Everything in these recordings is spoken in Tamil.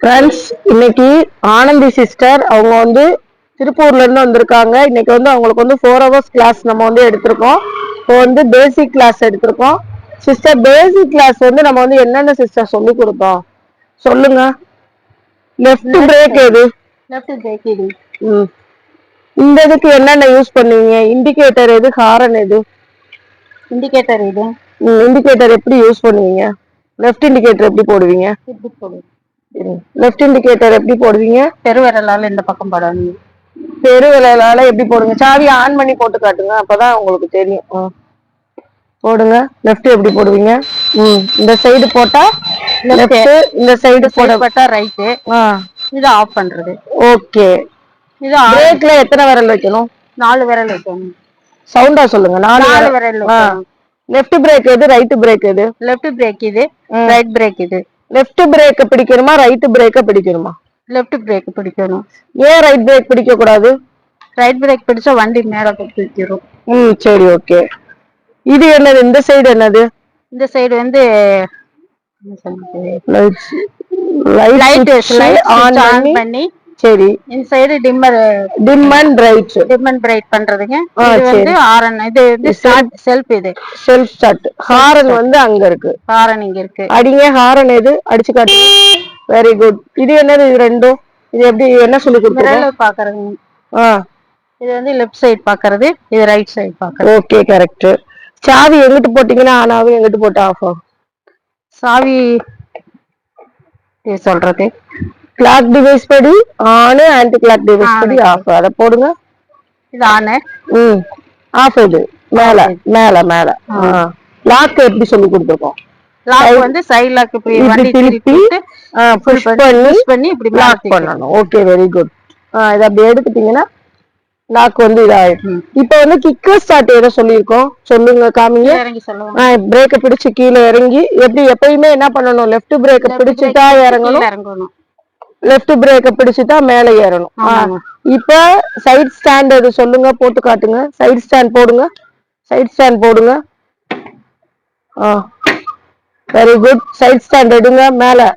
ஃப்ரெண்ட்ஸ், இன்னைக்கு ஆனந்தி சிஸ்டர் அவங்க வந்து திருப்பூர்ல இருந்து வந்திருக்காங்க. இன்னைக்கு வந்து அவங்களுக்கு வந்து 4 hours கிளாஸ் நம்ம வந்து எடுத்திருக்கோம். இப்போ வந்து பேசிக் கிளாஸ் எடுத்திருக்கோம். சிஸ்டர், பேசிக் கிளாஸ் வந்து நம்ம வந்து என்னென்ன சிஸ்டர் சொல்லி கொடுத்தோம் சொல்லுங்க. லெஃப்ட் பிரேக் எது? லெஃப்ட் பிரேக் இது. இந்த இதுக்கு என்னென்ன யூஸ் பண்ணுவீங்க? இண்டிகேட்டர் எது? ஹாரன் எது? இண்டிகேட்டர் இது. இண்டிகேட்டர் எப்படி யூஸ் பண்ணுவீங்க? லெஃப்ட் இண்டிகேட்டர் எப்படி போடுவீங்க? இப்படி போடுங்க. லெஃப்ட் இண்டிகேட்டர் எப்படி போடுவீங்க? பெருவிரலால இந்த பக்கம் போடணும். பெருவிரலால எப்படி போடுங்க? சாவி ஆன் பண்ணி போட்டு காட்டுங்க, அப்பதான் உங்களுக்கு தெரியும். போடுங்க. லெஃப்ட் எப்படி போடுவீங்க? இந்த சைடு போட்டா லெஃப்ட், இந்த சைடு போட்டா ரைட். இது ஆஃப் பண்றது. ஓகே. இது பிரேக்ல எத்தனை விரல் வைக்கணும்? 4 விரல் வைக்கணும். சவுண்டா சொல்லுங்க. 4 விரல் வைக்கணும். லெஃப்ட் பிரேக் எது? ரைட் பிரேக் எது? லெஃப்ட் பிரேக் இது, ரைட் பிரேக் இது. லெஃப்ட் பிரேக் பிடிக்கணுமா ரைட் பிரேக் பிடிக்கணுமா? லெஃப்ட் பிரேக் பிடிக்கணும். ஏன் ரைட் பிரேக் பிடிக்க கூடாது? ரைட் பிரேக் பிடிச்சா வண்டி மேல தூக்கிரும். சரி, ஓகே. இது என்னது? இந்த சைடு என்னது? இந்த சைடு வந்து லைட் ஆன் பண்ணி. சரி. இந்த side dimmer, dim and bright பண்றதுங்க. இது வந்து ஹாரன், இது வந்து செல்ஃப், இது செல்ஃப் ஸ்டார்ட். ஹாரன் வந்து அங்க இருக்கு. ஹாரன் இங்க இருக்கு. அடிங்க. ஹாரன் எது? அடிச்சு காட்டு. Very good. இது என்னது? இது ரெண்டும் இது எப்படி என்ன சொல்லி கொடுத்தீங்க? பாக்குறதுங்க. இது வந்து லெஃப்ட் சைடு பாக்குறது, இது ரைட் சைடு பாக்குறது. Okay, correct. சாவி எங்கிட்டு போட்டீங்கன்னா ஆன் ஆகும், எங்கிட்டு போட்டா ஆஃப் ஆகும்? சாவி சொல்றது கிளாக் டிவைஸ் படி ஆன், ஆன்டி கிளாக் டிவைஸ் படி ஆஃப். அத போடுங்க. இது ஆன். ஆஃப். இது மேல மேல மேல. லாக் எப்படி சொல்லி கொடுத்துருக்கோம்? லாக் வந்து சைடு லாக் வண்டி திருப்பி புஷ் பண்ணி இப்படி லாக் பண்ணனும். Okay, very good. இத அப்படி எடுத்துட்டீங்கன்னா லாக் வந்து இதாயிடும். இப்போ வந்து கிக் ஸ்டார்ட் ஏதோ சொல்லியிருக்கோம், சொல்லுங்க, காமிங்க. பிரேக்க பிடிச்சு கீழே இறங்கி எப்படி எப்பயுமே என்ன பண்ணணும்? லெஃப்ட் பிரேக்க பிடிச்சுட்டா இறங்கணும், லெஃப்ட் பிரேக்க பிடிச்சுட்டா மேல ஏறணும். இப்ப சைடு ஸ்டாண்ட் எது சொல்லுங்க, போட்டு காட்டுங்க. சைடு ஸ்டாண்ட் போடுங்க. சைடு ஸ்டாண்ட் போடுங்க. Very good. சைடு ஸ்டாண்ட் எடுங்க. மேல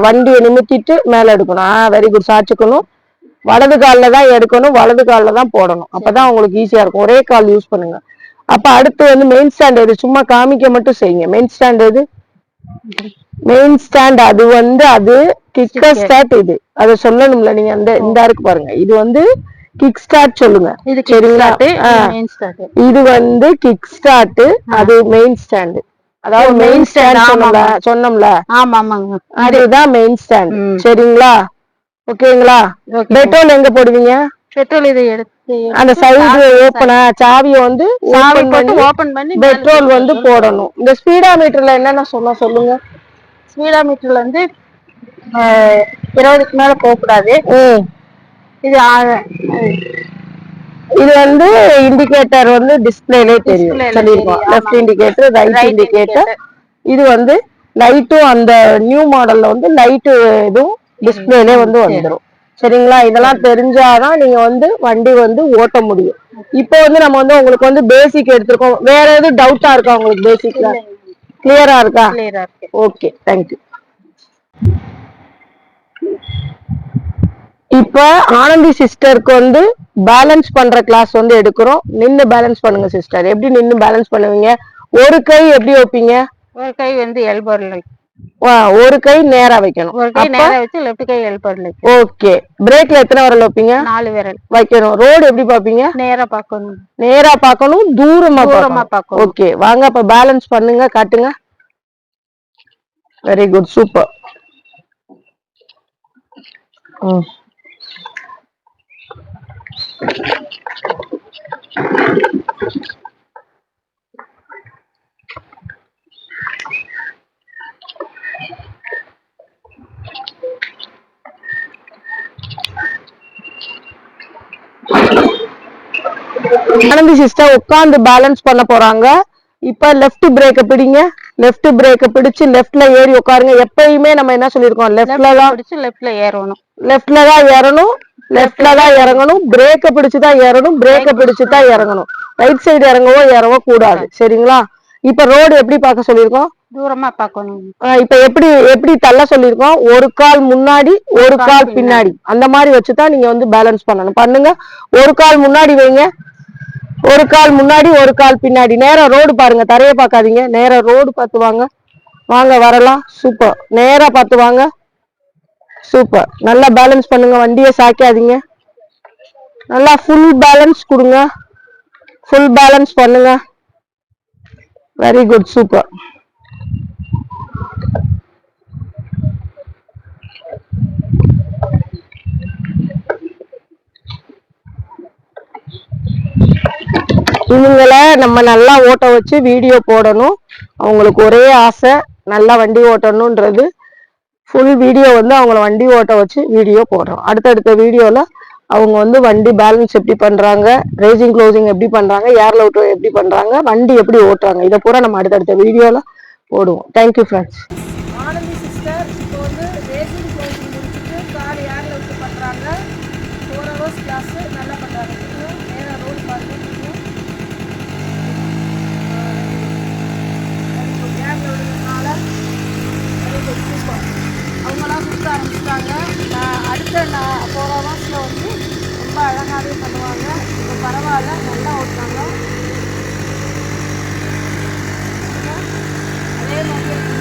வண்டியை நிமித்திட்டு மேல எடுக்கணும். Very good. சாச்சுக்கணும். வலது கால்ல தான் எடுக்கணும், வலது கால்ல தான் போடணும். அப்பதான் உங்களுக்கு ஈஸியா இருக்கும். ஒரே கால் யூஸ் பண்ணுங்க. அப்ப அடுத்து வந்து மெயின் ஸ்டாண்ட் எது? சும்மா காமிக்க மட்டும் செய்யுங்க. மெயின் ஸ்டாண்ட் எது? மெயின் ஸ்டாண்ட் அது வந்து அது கிக் ஸ்டார்ட். இது அதை சொல்லணும்ல நீங்க. இந்த இருக்கு பாருங்க, இது வந்து கிக் ஸ்டார்ட் சொல்லுங்க. சரிங்களா? இது வந்து கிக் ஸ்டார்ட், அது மெயின் ஸ்டாண்ட். அதாவது மெயின் ஸ்டாண்ட் சொன்னோம்ல, அதுதான் மெயின் ஸ்டாண்ட். சரிங்களா? ஓகேங்களா? பெட்ரோல் எங்க போடுவீங்க? பெட்ரோல் இதை எடுத்து அந்த சைடு ஓபனா சாவியை வந்து ஓபன் பண்ணி பெட்ரோல் வந்து போடணும். இந்த ஸ்பீடா மீட்டர்ல என்னென்ன சொல்லுங்க. ஸ்பீடா மீட்டர்ல வந்து 20க்கு மேல போக கூடாது. இது வந்து இண்டிகேட்டர் வந்து டிஸ்பிளேலே தெரியும் சொல்லிருக்கோம். Left indicator, right indicator. இது வந்து லைட்டும் அந்த நியூ மாடல்ல வந்து லைட் இதுவும் டிஸ்பிளேலே வந்து வந்துடும். சரிங்களா? இதெல்லாம் தெரிஞ்சாதான் நீங்க வந்து வண்டி வந்து ஓட்ட முடியும். இப்போ வந்து நம்ம வந்து உங்களுக்கு வந்து பேசிக் எடுத்திருக்கோம். வேற எதுவும் டவுட்டா இருக்கா உங்களுக்கு? பேசிக்ல கிளியரா இருக்கா? Okay, thank you. இப்ப ஆனந்தி சிஸ்டருக்கு வந்து பேலன்ஸ் பண்ற கிளாஸ் வந்து எடுக்கிறோம். நின்னு பேலன்ஸ் பண்ணுங்க சிஸ்டர். எப்படி நின்னு பேலன்ஸ் பண்ணுவீங்க? ஒரு கை எப்படி வைப்பீங்க? ஒரு கை வந்து எல்போல, ஒரு கை நேரா வைக்கணும். ஒரு கை நேரா வச்சு லெஃப்ட் கை எல்போல. ஓகே. பிரேக்ல எத்தனை விரல் வைப்பீங்க? 4 விரல் வைக்கணும். ரோடு எப்படி பாப்பீங்க? நேரா பார்க்கணும். நேரா பார்க்கணும், தூரமா பார்க்கணும். ஓகே, வாங்க அப்ப பேலன்ஸ் பண்ணுங்க, காட்டுங்க. Very good, super. Anandhi sister உட்கார்ந்து பேலன்ஸ் பண்ண போறாங்க. இப்ப லெஃப்ட் பிரேக்க பிடிங்க. லெஃப்ட் பிரேக்க பிடிச்சு லெஃப்ட்ல ஏறி உட்காருங்க. எப்பயுமே நம்ம என்ன சொல்லிருக்கோம்? லெஃப்ட்ல தான் பிடிச்சு லெஃப்ட்ல ஏறணும், லெஃப்ட்ல தான் ஏறணும், லெஃப்ட்ல தான் இறங்கணும். பிரேக்க பிடிச்சுதான் ஏறணும், பிரேக்க பிடிச்சுதான் இறங்கணும். ரைட் சைடு ஏறவோ கூடாது. சரிங்களா? இப்ப ரோடு எப்படி பார்க்க சொல்லிருக்கோம்? தூரமா பார்க்கணும். இப்ப எப்படி எப்படி தள்ள சொல்லியிருக்கோம், ஒரு கால் முன்னாடி ஒரு கால் பின்னாடி அந்த மாதிரி வச்சுதான் நீங்க வந்து பேலன்ஸ் பண்ணணும். பண்ணுங்க. ஒரு கால் முன்னாடி வைங்க, ஒரு கால் முன்னாடி ஒரு கால் பின்னாடி. நேரா ரோடு பாருங்க, தரைய பார்க்காதீங்க. நேரா ரோடு பார்த்து வாங்க. வாங்க வரலாம். சூப்பர். நேரா பார்த்து வாங்க. சூப்பர். நல்லா பேலன்ஸ் பண்ணுங்க, வண்டியை சாய்க்காதீங்க. நல்லா ஃபுல் பேலன்ஸ் கொடுங்க, ஃபுல் பேலன்ஸ் பண்ணுங்க. Very good. சூப்பர். இவங்களை நம்ம நல்லா ஓட்ட வச்சு வீடியோ போடணும். அவங்களுக்கு ஒரே ஆசை நல்லா வண்டி ஓட்டணும்ன்றது. ஃபுல் வீடியோ வந்து அவங்கள வண்டி ஓட்ட வச்சு வீடியோ போடுறோம். அடுத்தடுத்த வீடியோல அவங்க வந்து வண்டி பேலன்ஸ் எப்படி பண்றாங்க, ரேசிங் க்ளோசிங் எப்படி பண்றாங்க, ஏர் லவுட் எப்படி பண்றாங்க, வண்டி எப்படி ஓட்டுறாங்க, இதை பூரா நம்ம அடுத்தடுத்த வீடியோல போடுவோம். Thank you friends. ஆனந்தி சிஸ்டர் இப்போ வந்து ரேசிங் க்ளோசிங் முடிச்சுட்டு கார் ஏர் லவுட் பண்றாங்க. 4 hours கிளாஸ் நல்லா பண்றாங்க. நேராக ரோடு பாருங்க. ஏர் லவுடுனால அவங்களாம் சுற்ற ஆரம்பிச்சிட்டாங்க. அடுத்த 4 hours வந்து ரொம்ப அழகாகவே பண்ணுவாங்க. இப்போ பரவாயில்ல, நல்லா ஓட்டுறாங்க. அதே மாதிரி